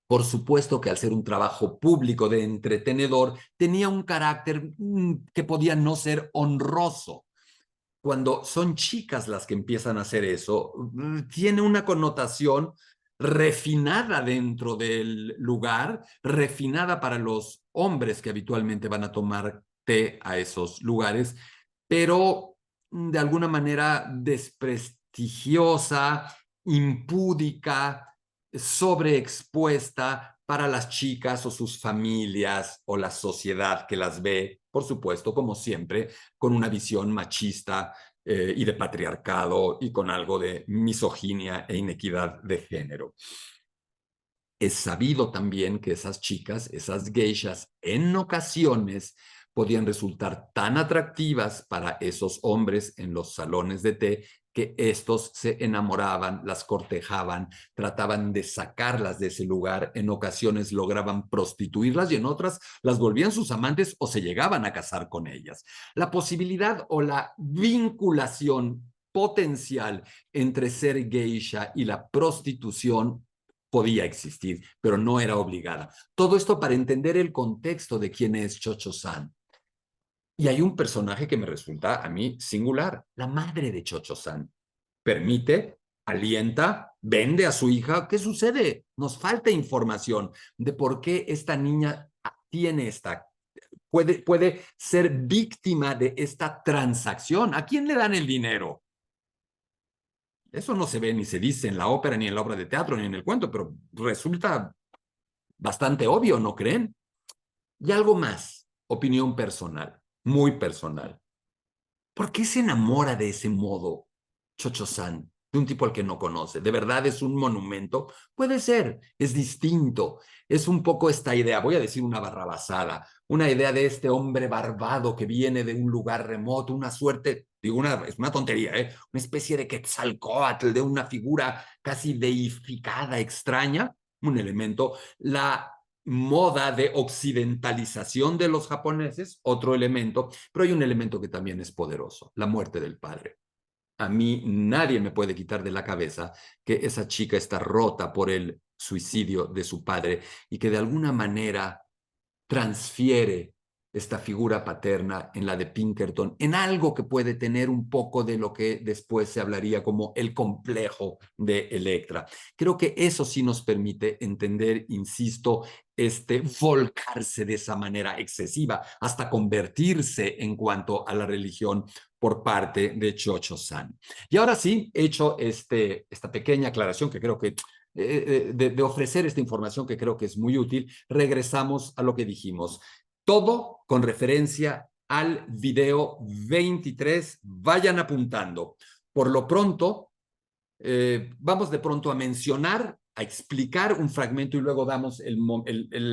[SPEAKER 1] Por supuesto que al ser un trabajo público de entretenedor, tenía un carácter que podía no ser honroso. Cuando son chicas las que empiezan a hacer eso, tiene una connotación refinada dentro del lugar, refinada para los hombres que habitualmente van a tomar té a esos lugares, pero de alguna manera desprestigiosa, impúdica, sobreexpuesta para las chicas o sus familias o la sociedad que las ve, por supuesto, como siempre, con una visión machista y de patriarcado y con algo de misoginia e inequidad de género. Es sabido también que esas chicas, esas geishas, en ocasiones podían resultar tan atractivas para esos hombres en los salones de té que estos se enamoraban, las cortejaban, trataban de sacarlas de ese lugar, en ocasiones lograban prostituirlas y en otras las volvían sus amantes o se llegaban a casar con ellas. La posibilidad o la vinculación potencial entre ser geisha y la prostitución podía existir, pero no era obligada. Todo esto para entender el contexto de quién es Cho-Cho-San. Y hay un personaje que me resulta a mí singular, la madre de Cho-Cho-San. Permite, alienta, vende a su hija. ¿Qué sucede? Nos falta información de por qué esta niña tiene puede ser víctima de esta transacción. ¿A quién le dan el dinero? Eso no se ve ni se dice en la ópera, ni en la obra de teatro, ni en el cuento, pero resulta bastante obvio, ¿no creen? Y algo más, opinión personal, muy personal. ¿Por qué se enamora de ese modo Cho-Cho-San, de un tipo al que no conoce? ¿De verdad es un monumento? Puede ser, es distinto. Es un poco esta idea, voy a decir una barrabasada, una idea de este hombre barbado que viene de un lugar remoto, una suerte digo, es una tontería, una especie de Quetzalcóatl, de una figura casi deificada, extraña, un elemento. La moda de occidentalización de los japoneses, otro elemento, pero hay un elemento que también es poderoso, la muerte del padre. A mí nadie me puede quitar de la cabeza que esa chica está rota por el suicidio de su padre y que de alguna manera transfiere esta figura paterna en la de Pinkerton, en algo que puede tener un poco de lo que después se hablaría como el complejo de Electra. Creo que eso sí nos permite entender, insisto, volcarse de esa manera excesiva hasta convertirse en cuanto a la religión por parte de Cho-Cho-San. Y ahora sí, hecho esta pequeña aclaración que creo que de ofrecer esta información que creo que es muy útil, regresamos a lo que dijimos. Todo con referencia al video 23. Vayan apuntando. Por lo pronto, vamos de pronto a mencionar, a explicar un fragmento y luego damos el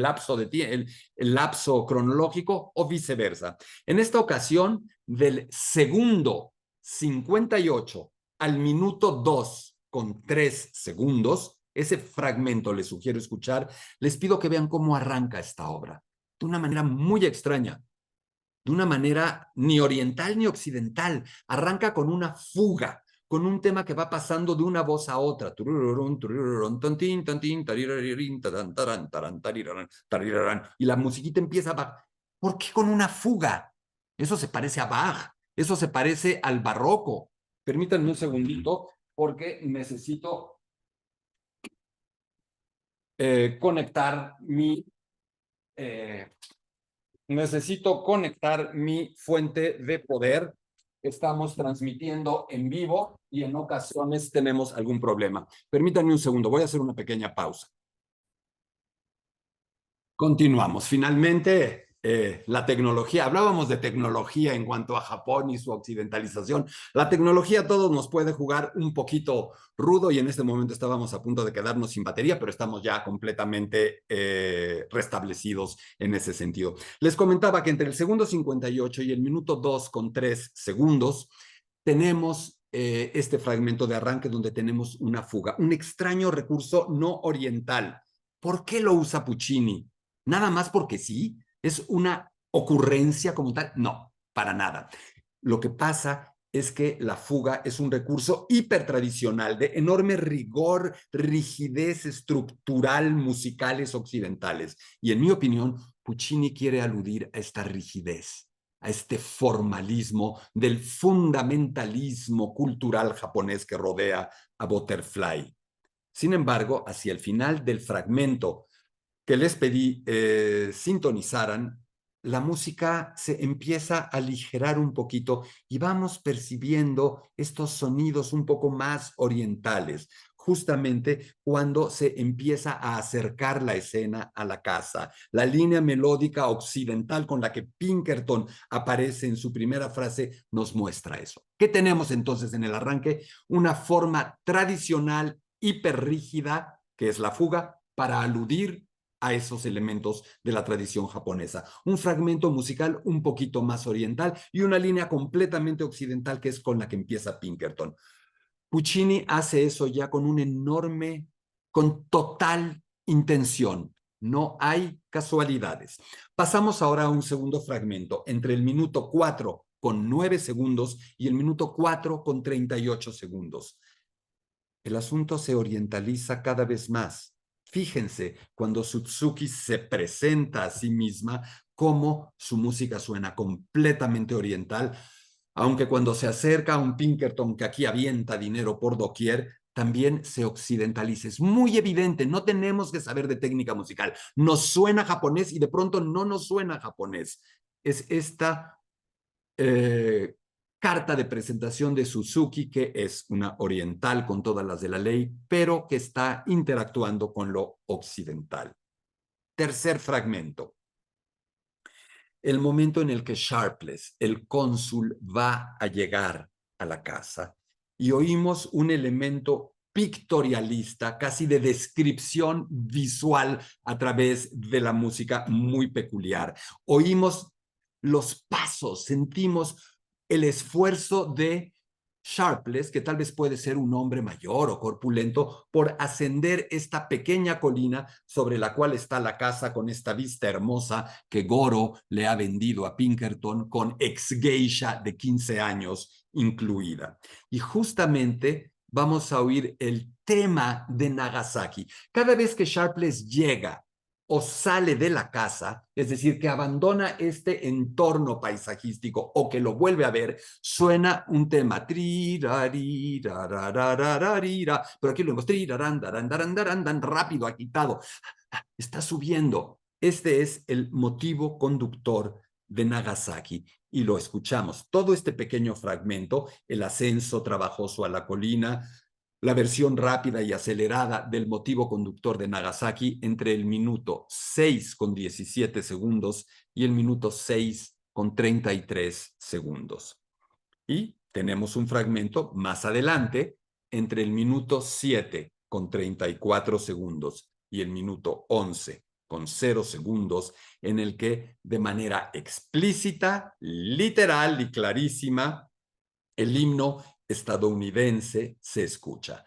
[SPEAKER 1] lapso de el lapso cronológico o viceversa. En esta ocasión, del segundo 58 al minuto 2 con 3 segundos, ese fragmento les sugiero escuchar. Les pido que vean cómo arranca esta obra, de una manera muy extraña, de una manera ni oriental ni occidental. Arranca con una fuga, con un tema que va pasando de una voz a otra. Y la musiquita empieza a... ¿Por qué con una fuga? Eso se parece a Bach, eso se parece al barroco. Permítanme un segundito porque necesito conectar mi... necesito conectar mi fuente de poder. Estamos transmitiendo en vivo y en ocasiones tenemos algún problema. Permítanme un segundo, voy a hacer una pequeña pausa. Continuamos. Finalmente, la tecnología. Hablábamos de tecnología en cuanto a Japón y su occidentalización. La tecnología a todos nos puede jugar un poquito rudo y en este momento estábamos a punto de quedarnos sin batería, pero estamos ya completamente restablecidos en ese sentido. Les comentaba que entre el segundo 58 y el minuto 2 con 3 segundos tenemos este fragmento de arranque donde tenemos una fuga, un extraño recurso no oriental. ¿Por qué lo usa Puccini? ¿Nada más porque sí? ¿Es una ocurrencia como tal? No, para nada. Lo que pasa es que la fuga es un recurso hipertradicional de enorme rigor, rigidez estructural, musicales occidentales. Y en mi opinión, Puccini quiere aludir a esta rigidez, a este formalismo del fundamentalismo cultural japonés que rodea a Butterfly. Sin embargo, hacia el final del fragmento que les pedí sintonizaran, la música se empieza a aligerar un poquito y vamos percibiendo estos sonidos un poco más orientales, justamente cuando se empieza a acercar la escena a la casa. La línea melódica occidental con la que Pinkerton aparece en su primera frase nos muestra eso. ¿Qué tenemos entonces en el arranque? Una forma tradicional, hiperrígida, que es la fuga, para aludir a esos elementos de la tradición japonesa. Un fragmento musical un poquito más oriental y una línea completamente occidental que es con la que empieza Pinkerton. Puccini hace eso ya con un enorme, con total intención. No hay casualidades. Pasamos ahora a un segundo fragmento, entre el minuto 4 con 9 segundos y el minuto 4 con 38 segundos. El asunto se orientaliza cada vez más. Fíjense cuando Suzuki se presenta a sí misma, cómo su música suena completamente oriental, aunque cuando se acerca a un Pinkerton que aquí avienta dinero por doquier, también se occidentaliza. Es muy evidente, no tenemos que saber de técnica musical. Nos suena japonés y de pronto no nos suena japonés. Es esta carta de presentación de Suzuki, que es una oriental con todas las de la ley, pero que está interactuando con lo occidental. Tercer fragmento. El momento en el que Sharpless, el cónsul, va a llegar a la casa y oímos un elemento pictorialista, casi de descripción visual a través de la música muy peculiar. Oímos los pasos, sentimos el esfuerzo de Sharpless, que tal vez puede ser un hombre mayor o corpulento, por ascender esta pequeña colina sobre la cual está la casa con esta vista hermosa que Goro le ha vendido a Pinkerton, con ex geisha de 15 años incluida. Y justamente vamos a oír el tema de Nagasaki. Cada vez que Sharpless llega o sale de la casa, es decir, que abandona este entorno paisajístico o que lo vuelve a ver, suena un tema, pero aquí lo vemos, rápido, agitado, está subiendo. Este es el motivo conductor de Nagasaki y lo escuchamos. Todo este pequeño fragmento, el ascenso trabajoso a la colina, la versión rápida y acelerada del motivo conductor de Nagasaki entre el minuto 6:17 y el minuto 6:33. Y tenemos un fragmento más adelante entre el minuto 7:34 y el minuto 11:0 en el que de manera explícita, literal y clarísima, el himno estadounidense se escucha.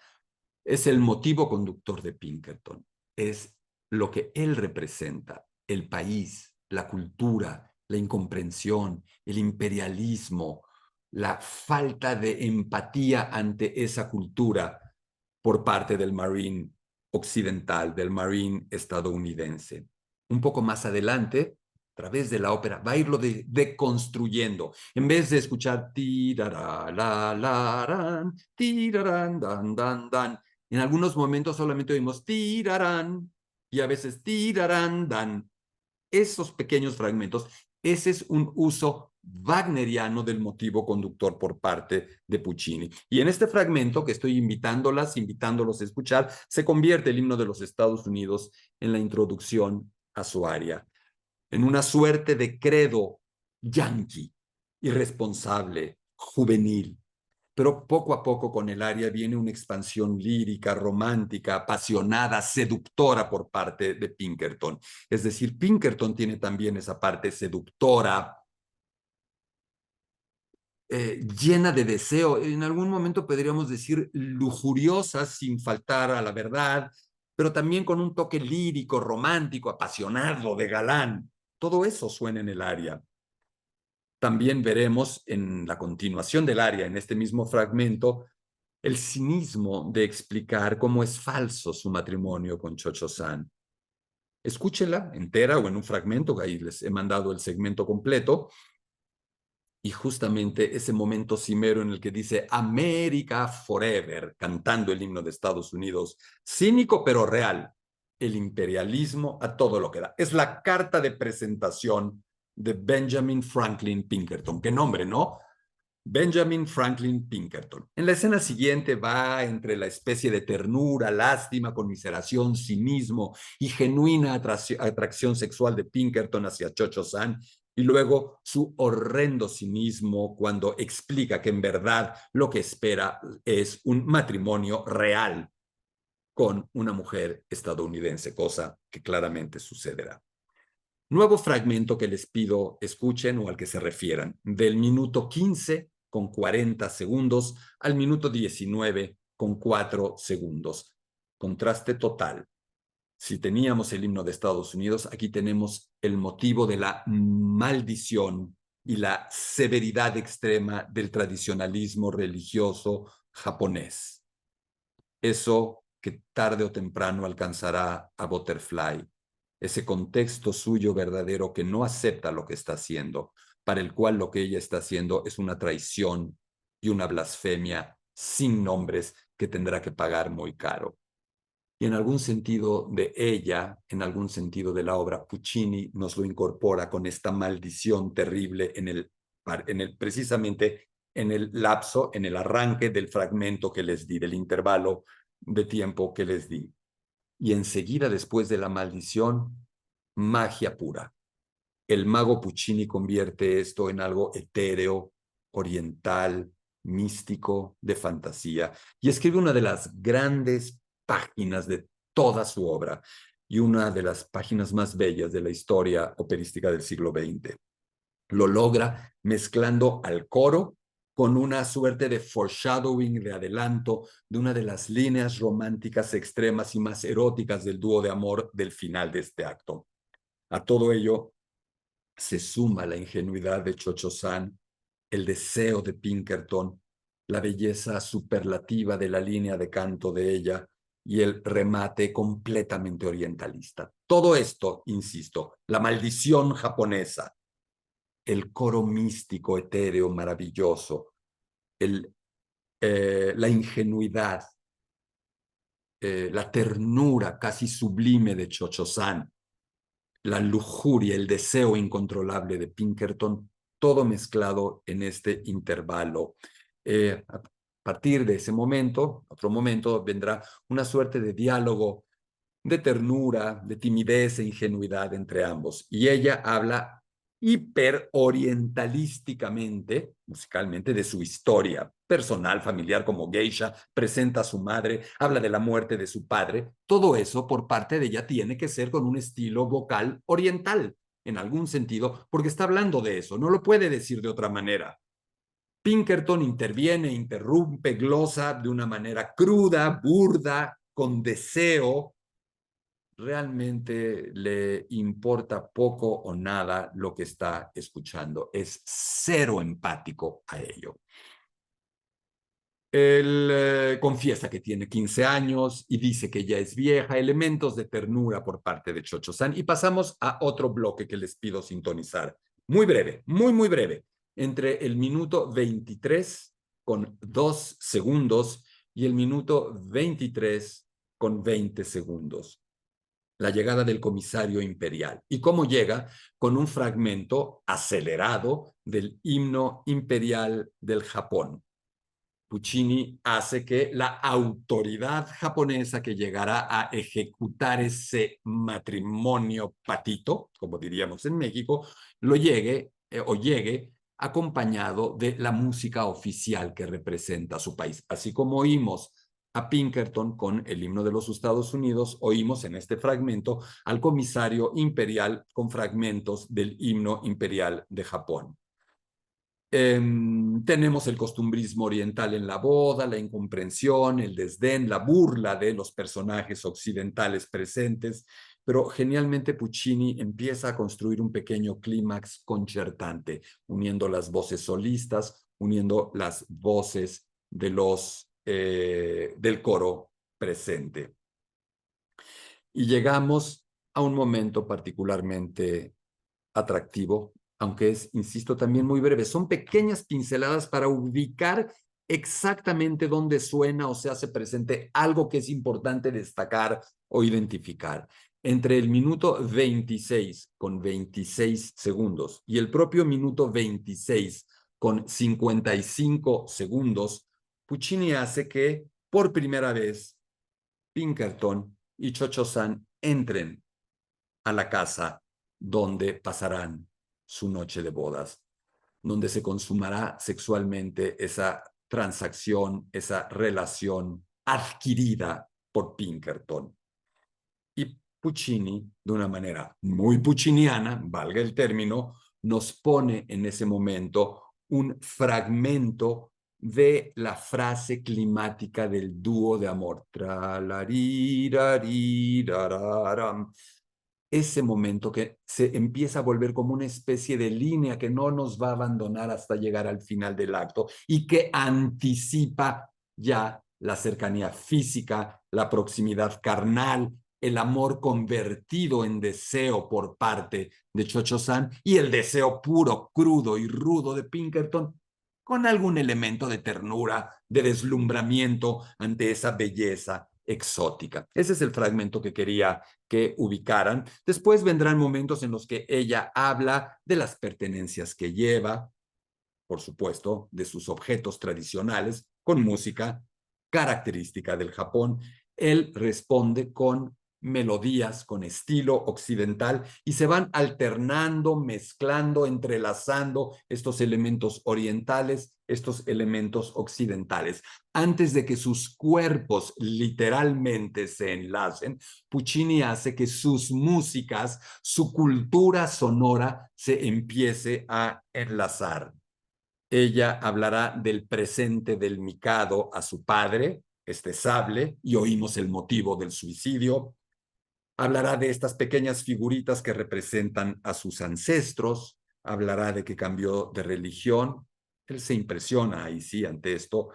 [SPEAKER 1] Es el motivo conductor de Pinkerton. Es lo que él representa, el país, la cultura, la incomprensión, el imperialismo, la falta de empatía ante esa cultura por parte del Marine occidental, del Marine estadounidense. Un poco más adelante, a través de la ópera, va a irlo deconstruyendo. En vez de escuchar tirará, la, la, ran, tirarán, dan, dan, dan, en algunos momentos solamente oímos tirarán y a veces tirarán, dan. Esos pequeños fragmentos, ese es un uso wagneriano del motivo conductor por parte de Puccini. Y en este fragmento que estoy invitándolos a escuchar, se convierte el himno de los Estados Unidos en la introducción a su aria, en una suerte de credo yanqui, irresponsable, juvenil. Pero poco a poco con el aria viene una expansión lírica, romántica, apasionada, seductora por parte de Pinkerton. Es decir, Pinkerton tiene también esa parte seductora, llena de deseo, en algún momento podríamos decir lujuriosa sin faltar a la verdad, pero también con un toque lírico, romántico, apasionado, de galán. Todo eso suena en el aria. También veremos en la continuación del aria, en este mismo fragmento, el cinismo de explicar cómo es falso su matrimonio con Cho-Cho-San. Escúchela entera o en un fragmento, ahí les he mandado el segmento completo, y justamente ese momento cimero en el que dice America Forever, cantando el himno de Estados Unidos, cínico pero real, el imperialismo a todo lo que da. Es la carta de presentación de Benjamin Franklin Pinkerton. Qué nombre, ¿no? Benjamin Franklin Pinkerton. En la escena siguiente va entre la especie de ternura, lástima, conmiseración, cinismo y genuina atracción sexual de Pinkerton hacia Cho-Cho-San, y luego su horrendo cinismo cuando explica que en verdad lo que espera es un matrimonio real con una mujer estadounidense, cosa que claramente sucederá. Nuevo fragmento que les pido escuchen o al que se refieran, del minuto 15:40 al minuto 19:4. Contraste total. Si teníamos el himno de Estados Unidos, aquí tenemos el motivo de la maldición y la severidad extrema del tradicionalismo religioso japonés. Eso que tarde o temprano alcanzará a Butterfly, ese contexto suyo verdadero que no acepta lo que está haciendo, para el cual lo que ella está haciendo es una traición y una blasfemia sin nombres que tendrá que pagar muy caro. Y en algún sentido de ella, en algún sentido de la obra, Puccini nos lo incorpora con esta maldición terrible precisamente en el lapso, en el arranque del fragmento que les di, del intervalo de tiempo que les di. Y enseguida, después de la maldición, magia pura. El mago Puccini convierte esto en algo etéreo, oriental, místico, de fantasía, y escribe una de las grandes páginas de toda su obra y una de las páginas más bellas de la historia operística del siglo XX. Lo logra mezclando al coro con una suerte de foreshadowing, de adelanto, de una de las líneas románticas extremas y más eróticas del dúo de amor del final de este acto. A todo ello se suma la ingenuidad de Cho-Cho-San, el deseo de Pinkerton, la belleza superlativa de la línea de canto de ella y el remate completamente orientalista. Todo esto, insisto, la maldición japonesa, el coro místico, etéreo, maravilloso, la ingenuidad, la ternura casi sublime de Cho-Cho-San, la lujuria, el deseo incontrolable de Pinkerton, todo mezclado en este intervalo. A partir de ese momento, otro momento, vendrá una suerte de diálogo de ternura, de timidez e ingenuidad entre ambos. Y ella habla hiperorientalísticamente, musicalmente, de su historia personal, familiar como geisha, presenta a su madre, habla de la muerte de su padre. Todo eso por parte de ella tiene que ser con un estilo vocal oriental, en algún sentido, porque está hablando de eso, no lo puede decir de otra manera. Pinkerton interviene, interrumpe, glosa de una manera cruda, burda, con deseo, realmente le importa poco o nada lo que está escuchando. Es cero empático a ello. Él confiesa que tiene 15 años y dice que ya es vieja, elementos de ternura por parte de Cho-Cho-San. Y pasamos a otro bloque que les pido sintonizar. Muy breve, muy breve. Entre el minuto 23 con 2 segundos y el minuto 23 con 20 segundos. La llegada del comisario imperial. ¿Y cómo llega? Con un fragmento acelerado del himno imperial del Japón. Puccini hace que la autoridad japonesa que llegará a ejecutar ese matrimonio patito, como diríamos en México, lo llegue acompañado de la música oficial que representa a su país. Así como oímos a Pinkerton con el himno de los Estados Unidos, oímos en este fragmento al comisario imperial con fragmentos del himno imperial de Japón. Tenemos el costumbrismo oriental en la boda, la incomprensión, el desdén, la burla de los personajes occidentales presentes, pero genialmente Puccini empieza a construir un pequeño clímax concertante, uniendo las voces solistas, uniendo las voces de del coro presente. Y llegamos a un momento particularmente atractivo, aunque es, insisto, también muy breve. Son pequeñas pinceladas para ubicar exactamente dónde suena o se hace presente algo que es importante destacar o identificar. Entre el minuto 26 con 26 segundos y el propio minuto 26 con 55 segundos, Puccini hace que por primera vez Pinkerton y Cho-Cho-San entren a la casa donde pasarán su noche de bodas, donde se consumará sexualmente esa transacción, esa relación adquirida por Pinkerton. Y Puccini, de una manera muy pucciniana, valga el término, nos pone en ese momento un fragmento de la frase climática del dúo de amor. Ese momento que se empieza a volver como una especie de línea que no nos va a abandonar hasta llegar al final del acto y que anticipa ya la cercanía física, la proximidad carnal, el amor convertido en deseo por parte de Cho-Cho-San y el deseo puro, crudo y rudo de Pinkerton, con algún elemento de ternura, de deslumbramiento ante esa belleza exótica. Ese es el fragmento que quería que ubicaran. Después vendrán momentos en los que ella habla de las pertenencias que lleva, por supuesto, de sus objetos tradicionales, con música característica del Japón. Él responde con melodías con estilo occidental y se van alternando, mezclando, entrelazando estos elementos orientales, estos elementos occidentales. Antes de que sus cuerpos literalmente se enlacen, Puccini hace que sus músicas, su cultura sonora se empiece a enlazar. Ella hablará del presente del Mikado a su padre, este sable, y oímos el motivo del suicidio. Hablará de estas pequeñas figuritas que representan a sus ancestros, hablará de que cambió de religión, él se impresiona ahí sí ante esto,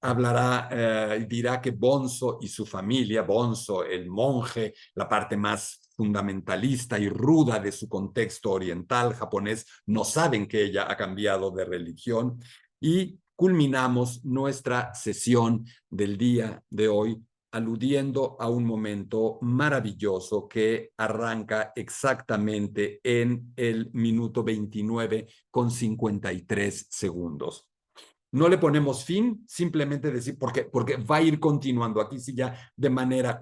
[SPEAKER 1] hablará, dirá que Bonzo y su familia, Bonzo, el monje, la parte más fundamentalista y ruda de su contexto oriental japonés, no saben que ella ha cambiado de religión y culminamos nuestra sesión del día de hoy aludiendo a un momento maravilloso que arranca exactamente en el minuto 29 con 53 segundos. No le ponemos fin, simplemente decir, porque va a ir continuando aquí sí ya de manera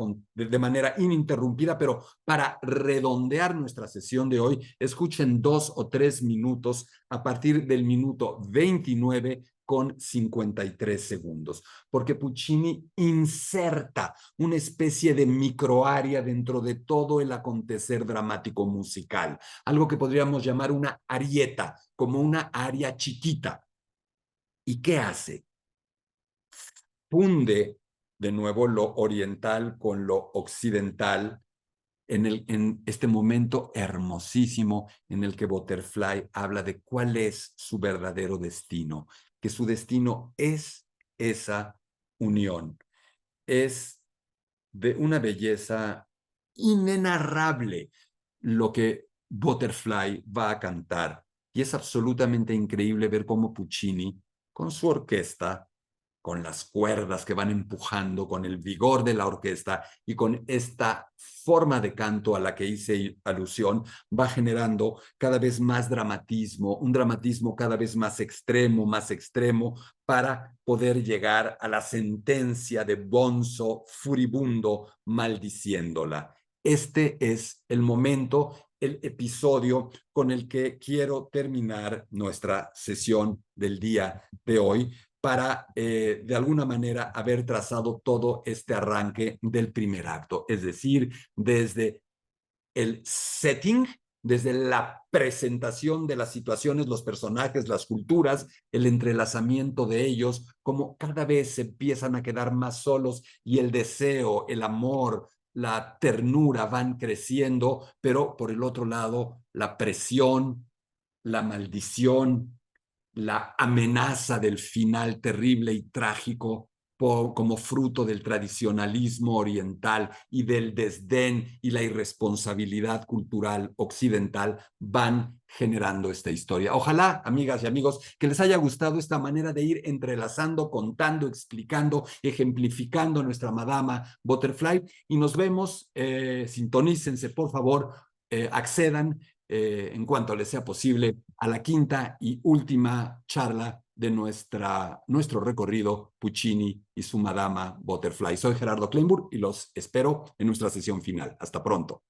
[SPEAKER 1] ininterrumpida, pero para redondear nuestra sesión de hoy, escuchen 2 o 3 minutos a partir del minuto 29 con 53 segundos, porque Puccini inserta una especie de microárea dentro de todo el acontecer dramático musical, algo que podríamos llamar una arieta, como una área chiquita. ¿Y qué hace? Funde de nuevo lo oriental con lo occidental en este momento hermosísimo en el que Butterfly habla de cuál es su verdadero destino, que su destino es esa unión, es de una belleza inenarrable lo que Butterfly va a cantar. Y es absolutamente increíble ver cómo Puccini, con su orquesta, con las cuerdas que van empujando, con el vigor de la orquesta y con esta forma de canto a la que hice alusión, va generando cada vez más dramatismo, un dramatismo cada vez más extremo, para poder llegar a la sentencia de Bonzo furibundo maldiciéndola. Este es el momento, el episodio con el que quiero terminar nuestra sesión del día de hoy para, de alguna manera, haber trazado todo este arranque del primer acto, es decir, desde el setting, desde la presentación de las situaciones, los personajes, las culturas, el entrelazamiento de ellos, como cada vez se empiezan a quedar más solos y el deseo, el amor, la ternura van creciendo, pero por el otro lado, la presión, la maldición, la amenaza del final terrible y trágico como fruto del tradicionalismo oriental y del desdén y la irresponsabilidad cultural occidental van generando esta historia. Ojalá, amigas y amigos, que les haya gustado esta manera de ir entrelazando, contando, explicando, ejemplificando nuestra Madama Butterfly y nos vemos, sintonícense por favor, accedan en cuanto les sea posible a la quinta y última charla de nuestro recorrido Puccini y su Madama Butterfly. Soy Gerardo Kleinburg y los espero en nuestra sesión final. Hasta pronto.